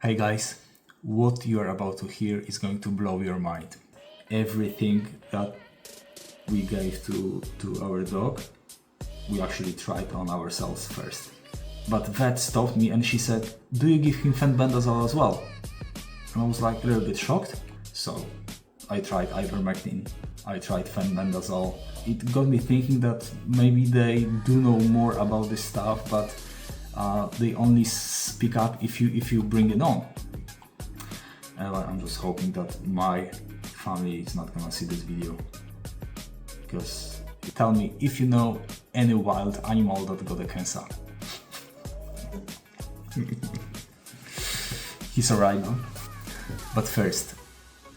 Hey guys, what you are about to hear is going to blow your mind. Everything that we gave to our dog, we actually tried on ourselves first. But vet stopped me and she said, "Do you give him fenbendazole as well?" And I was like a little bit shocked. So I tried Ivermectin, I tried fenbendazole. It got me thinking that maybe they do know more about this stuff, but they only speak up if you bring it on. And I'm just hoping that my family is not gonna see this video, because tell me if you know any wild animal that got a cancer. He's alright now. But first,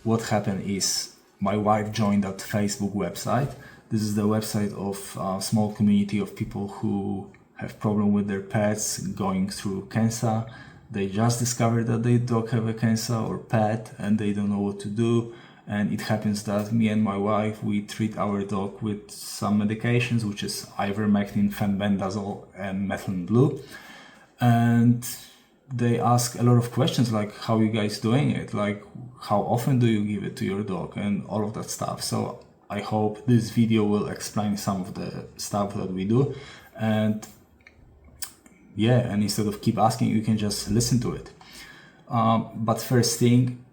what happened is my wife joined that Facebook website. This is the website of a small community of people who have problem with their pets going through cancer. They just discovered that their dog have a cancer or pet and they don't know what to do. And it happens that me and my wife, we treat our dog with some medications, which is Ivermectin, Fenbendazole and Methylene Blue. And they ask a lot of questions like, how you guys doing it? Like, how often do you give it to your dog? And all of that stuff. So I hope this video will explain some of the stuff that we do. And yeah, and instead of keep asking, you can just listen to it. But first thing,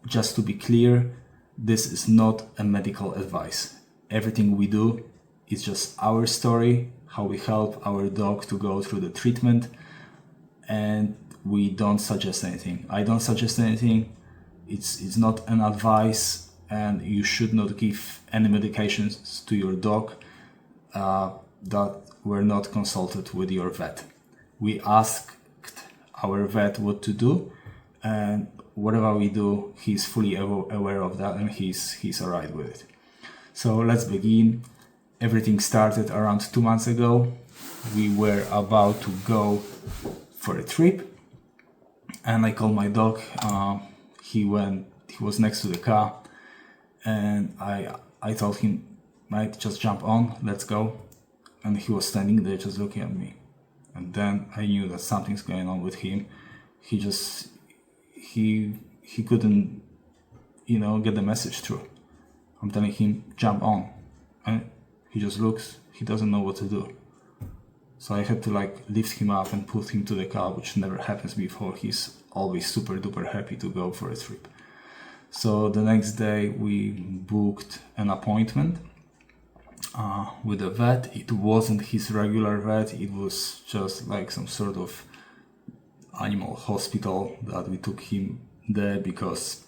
just to be clear, this is not a medical advice. Everything we do is just our story, how we help our dog to go through the treatment, and we don't suggest anything. I don't suggest anything. It's not an advice, and you should not give any medications to your dog that were not consulted with your vet. We asked our vet what to do, and whatever we do, he's fully aware of that, and he's alright with it. So let's begin. Everything started around 2 months ago. We were about to go for a trip, and I called my dog. He was next to the car, and I told him, "Mate, just jump on, let's go." And he was standing there just looking at me. And then I knew that something's going on with him. He couldn't, get the message through. I'm telling him, jump on. And he just looks, he doesn't know what to do. So I had to lift him up and put him to the car, which never happens before. He's always super duper happy to go for a trip. So the next day we booked an appointment with a vet. It wasn't his regular vet, it was just like some sort of animal hospital that we took him there because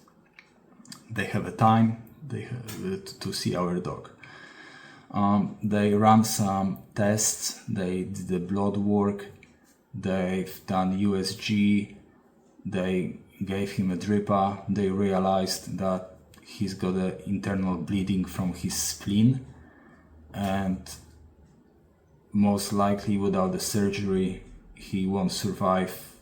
they have a time to see our dog. They ran some tests, they did the blood work, they've done USG, they gave him a dripper. They realized that he's got an internal bleeding from his spleen, and most likely without the surgery he won't survive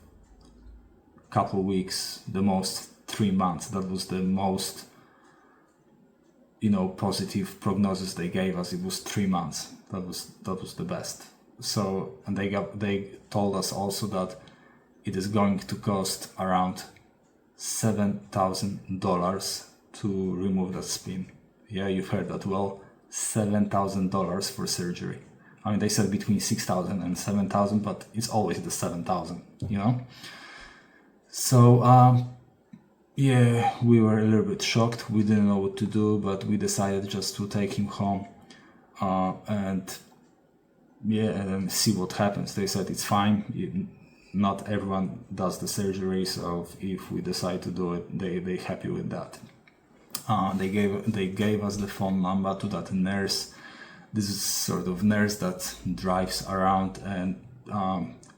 a couple weeks, the most 3 months. That was the most positive prognosis they gave us. It was 3 months. That was the best. So, and they told us also that it is going to cost around $7,000 to remove that spleen. Yeah, you've heard that well. $7,000 for surgery. I mean, they said between 6,000 and 7,000, but it's always the 7,000, So, yeah, we were a little bit shocked. We didn't know what to do, but we decided just to take him home and see what happens. They said it's fine. Not everyone does the surgery, so if we decide to do it, they're happy with that. They gave us the phone number to that nurse. This is sort of nurse that drives around and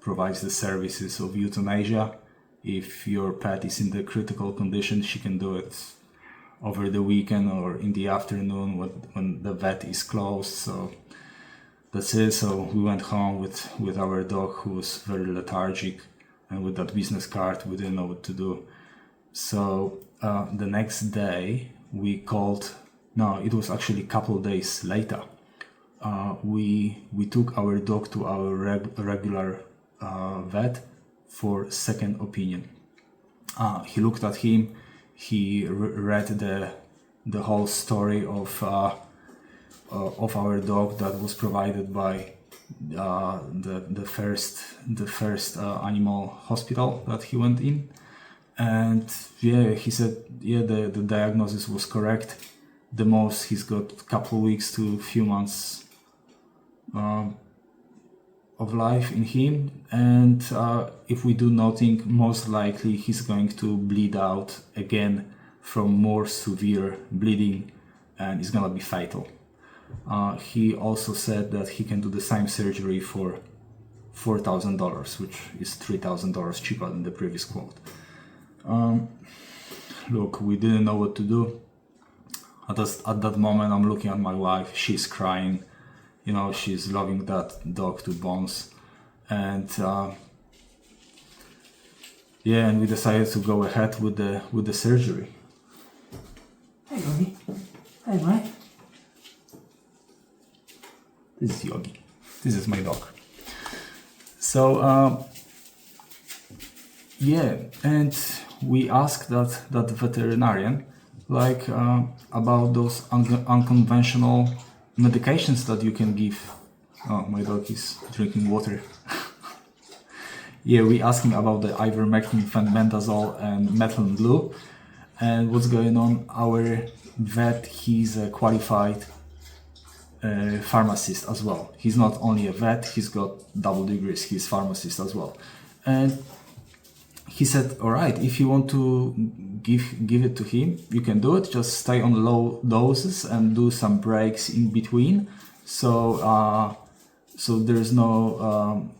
provides the services of euthanasia. If your pet is in the critical condition, she can do it over the weekend or in the afternoon when the vet is closed. So that's it. So we went home with our dog, who was very lethargic, and with that business card we didn't know what to do. So the next day we called. No, it was actually a couple of days later. We took our dog to our regular vet for second opinion. He looked at him. He read the whole story of our dog that was provided by the first animal hospital that he went in, and yeah, he said the diagnosis was correct. The most he's got a couple weeks to few months of life in him, and if we do nothing, most likely he's going to bleed out again from more severe bleeding, and it's gonna be fatal. He also said that he can do the same surgery for $4,000, which is $3,000 cheaper than the previous quote. Look, we didn't know what to do. At that moment, I'm looking at my wife. She's crying. You know, she's loving that dog to bones. And and we decided to go ahead with the surgery. Hey, Yogi. Hey, mate. This is Yogi. This is my dog. So and we asked that veterinarian about those unconventional medications that you can give. Oh, my dog is drinking water. We asked him about the Ivermectin, Fenbendazole and Methylene Blue, and what's going on. Our vet, he's a qualified pharmacist as well. He's not only a vet, he's got double degrees, he's pharmacist as well. And he said, all right, if you want to give it to him, you can do it. Just stay on low doses and do some breaks in between. So there's no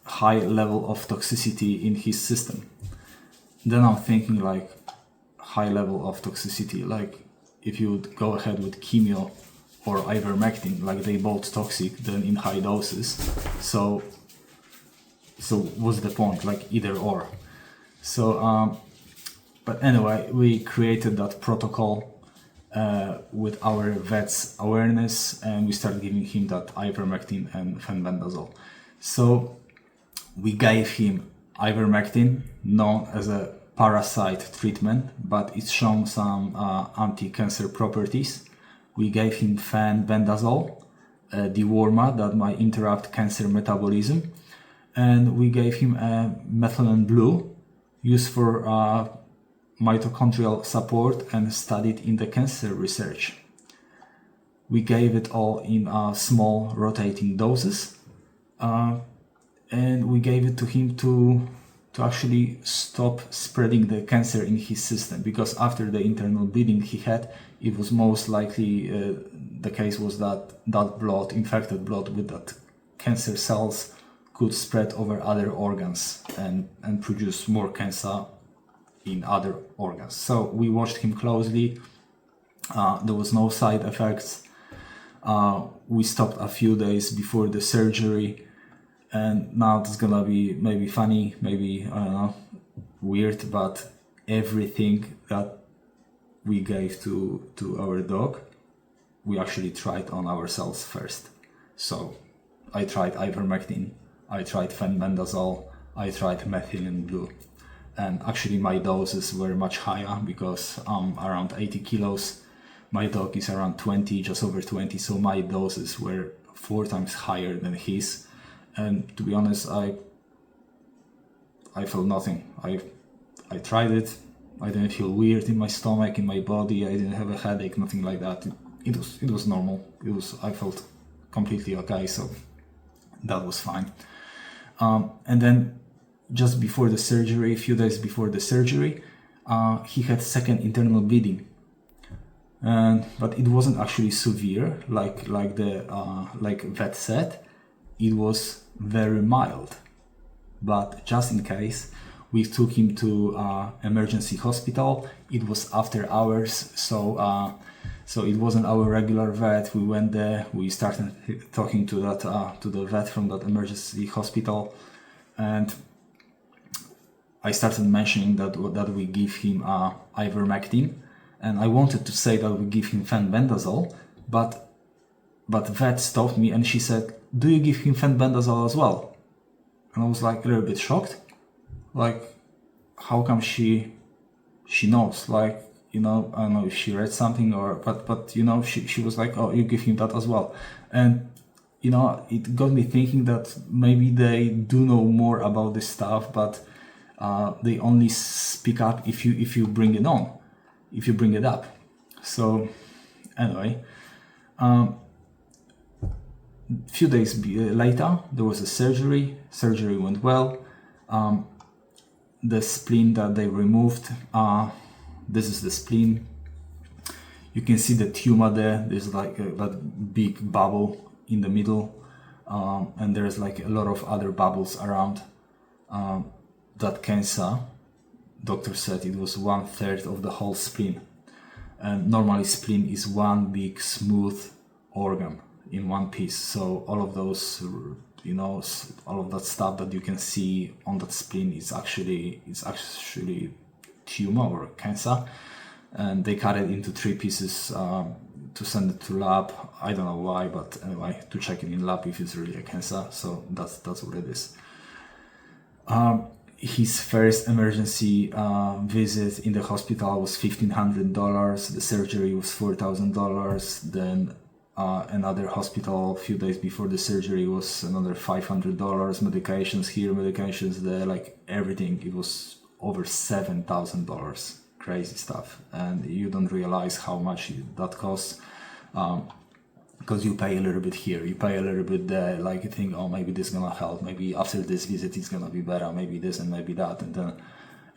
high level of toxicity in his system. Then I'm thinking high level of toxicity, if you would go ahead with chemo or ivermectin, they both toxic, then in high doses. So what's the point? Either or. So but anyway, we created that protocol with our vet's awareness, and we started giving him that ivermectin and fenbendazole. So we gave him ivermectin, known as a parasite treatment, but it's shown some anti-cancer properties. We gave him fenbendazole, a dewormer that might interrupt cancer metabolism, and we gave him a methylene blue, used for mitochondrial support and studied in the cancer research. We gave it all in small rotating doses, and we gave it to him to actually stop spreading the cancer in his system, because after the internal bleeding he had, it was most likely the case was that blood, infected blood with that cancer cells, could spread over other organs and produce more cancer in other organs. So we watched him closely. There was no side effects. We stopped a few days before the surgery, and now it's gonna be maybe funny, maybe I don't know, weird, but everything that we gave to our dog, we actually tried on ourselves first. So I tried ivermectin, I tried fenbendazole, I tried methylene blue, and actually my doses were much higher because I'm around 80 kilos. My dog is around 20, just over 20, so my doses were 4 times higher than his. And to be honest, I felt nothing. I tried it. I didn't feel weird in my stomach, in my body. I didn't have a headache, nothing like that. It was normal. I felt completely okay, so that was fine. And then just before the surgery, a few days before the surgery, he had second internal bleeding. But it wasn't actually severe, like vet said. It was very mild. But just in case, we took him to emergency hospital. It was after hours, so it wasn't our regular vet. We went there. We started talking to the vet from that emergency hospital, and I started mentioning that we give him ivermectin, and I wanted to say that we give him fenbendazole, but vet stopped me and she said, "Do you give him fenbendazole as well?" And I was a little bit shocked, how come she knows, like, you know, I don't know if she read something or, but you know, she was like, oh, you give him that as well. And you know, it got me thinking that maybe they do know more about this stuff, but they only speak up if you bring it on, if you bring it up. So anyway, few days later there was a surgery. Surgery went well. The spleen that they removed, this is the spleen. You can see the tumor there. There's like that big bubble in the middle, and there's like a lot of other bubbles around. That cancer, doctor said it was 1/3 of the whole spleen. And normally spleen is one big smooth organ in one piece. So all of those, you know, all of that stuff that you can see on that spleen is actually tumor or cancer. And they cut it into 3 pieces to send it to lab. I don't know why, but anyway, to check it in lab if it's really a cancer. So that's what it is. His first emergency visit in the hospital was $1,500. The surgery was $4,000. Then another hospital a few days before the surgery was another $500. Medications here, medications there, like everything. It was over $7,000. Crazy stuff, and you don't realize how much that costs. Because you pay a little bit here, you pay a little bit there, like you think, oh, maybe this is gonna help, maybe after this visit it's gonna be better, maybe this and maybe that, and then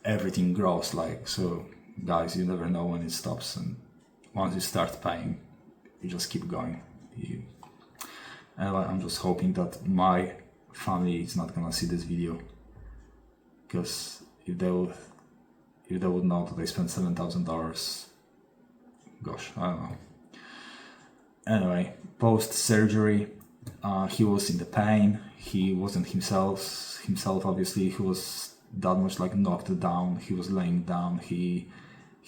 everything grows. Like, so guys, you never know when it stops, and once you start paying, you just keep going. And I'm just hoping that my family is not gonna see this video, because if they would know that they spent $7,000, gosh, I don't know. Anyway, post-surgery, he was in the pain. He wasn't himself. Obviously, he was that much like knocked down. He was laying down. He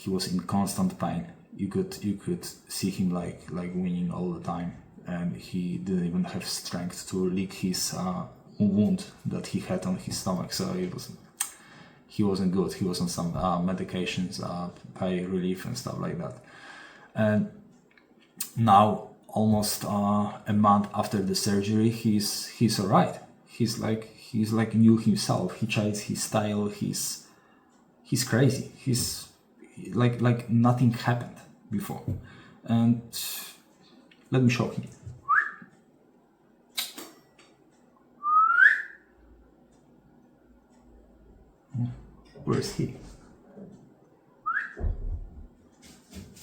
was in constant pain. You could see him like whining all the time, and he didn't even have strength to lick his wound that he had on his stomach. So he wasn't good. He was on some medications, pain relief and stuff like that. And now, almost a month after the surgery, he's alright. He's like new himself. He changed his style. He's crazy. He's like nothing happened before. And let me show him. Where is he?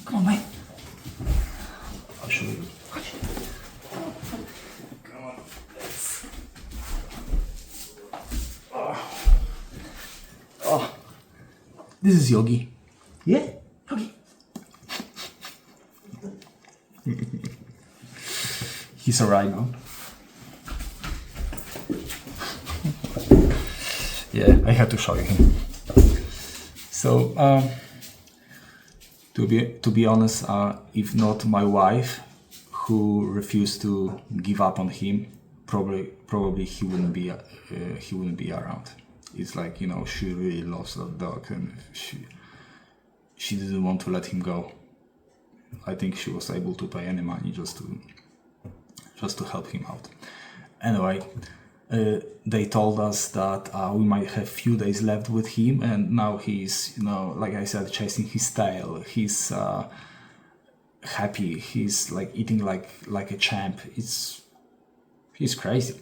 Come on, mate. I'll show you. Come on. Oh, this is Yogi. Yeah? Yogi. He's alright now. Yeah, I had to show you him. So, to be honest, if not my wife, who refused to give up on him, probably he wouldn't be around. It's like, you know, she really loves that dog, and she didn't want to let him go. I think she was able to pay any money just to help him out. Anyway, they told us that we might have few days left with him, and now he's, you know, like I said, chasing his tail. He's happy. He's like eating like a champ. He's crazy.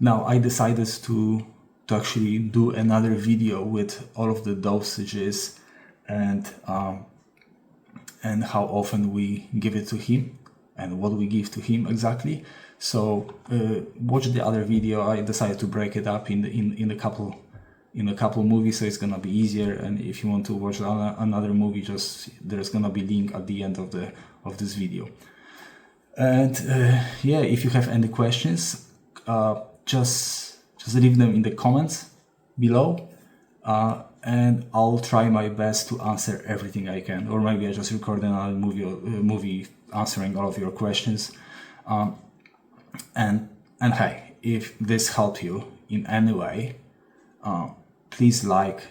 Now I decided to actually do another video with all of the dosages and how often we give it to him and what we give to him exactly. So watch the other video. I decided to break it up in a couple movies, so it's gonna be easier. And if you want to watch another movie, just there's gonna be link at the end of this video. And yeah, if you have any questions, just leave them in the comments below, and I'll try my best to answer everything I can. Or maybe I just record another movie answering all of your questions. And hey, if this helped you in any way, please like,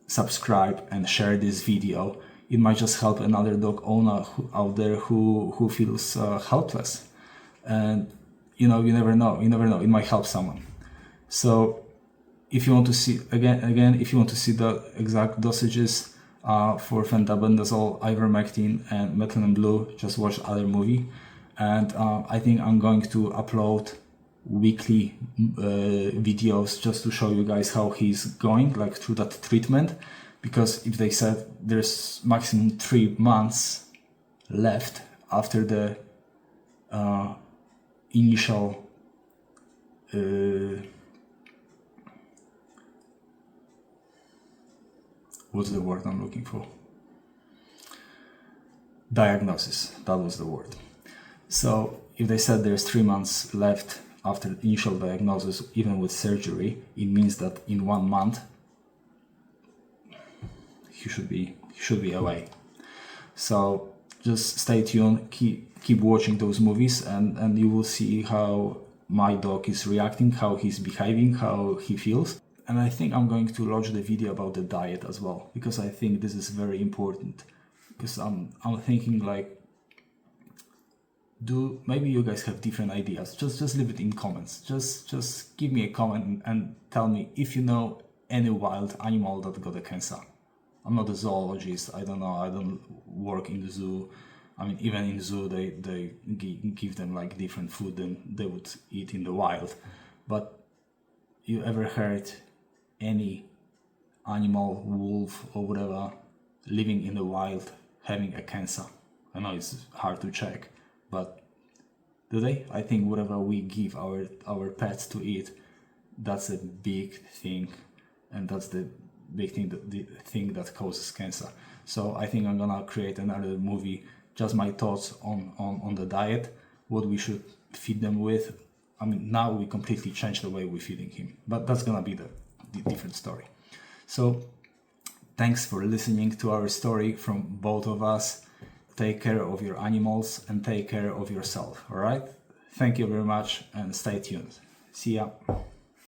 subscribe, and share this video. It might just help another dog owner out there who feels helpless. And you never know. It might help someone. So if you want to see if you want to see the exact dosages for fenbendazole, ivermectin, and methylene blue, just watch the other movie. And I think I'm going to upload weekly videos just to show you guys how he's going, like through that treatment. Because if they said there's maximum 3 months left after the initial what's the word I'm looking for? Diagnosis. That was the word. So if they said there's 3 months left after initial diagnosis, even with surgery, it means that in 1 month he should be away. So just stay tuned, keep watching those movies, and you will see how my dog is reacting, how he's behaving, how he feels. And I think I'm going to launch the video about the diet as well, because I think this is very important. Because I'm thinking like, maybe you guys have different ideas. Just leave it in comments. Just give me a comment and tell me if you know any wild animal that got a cancer. I'm not a zoologist. I don't know. I don't work in the zoo. I mean, even in zoo, they give them like different food than they would eat in the wild. But you ever heard any animal, wolf or whatever, living in the wild having a cancer? I know it's hard to check, but do they? I think whatever we give our pets to eat, that's a big thing, and that's the big thing, the thing that causes cancer. So I think I'm gonna create another movie, just my thoughts on the diet, what we should feed them with. I mean, now we completely changed the way we're feeding him, but that's gonna be the different story. So thanks for listening to our story from both of us. Take care of your animals and take care of yourself, all right? Thank you very much and stay tuned. See ya.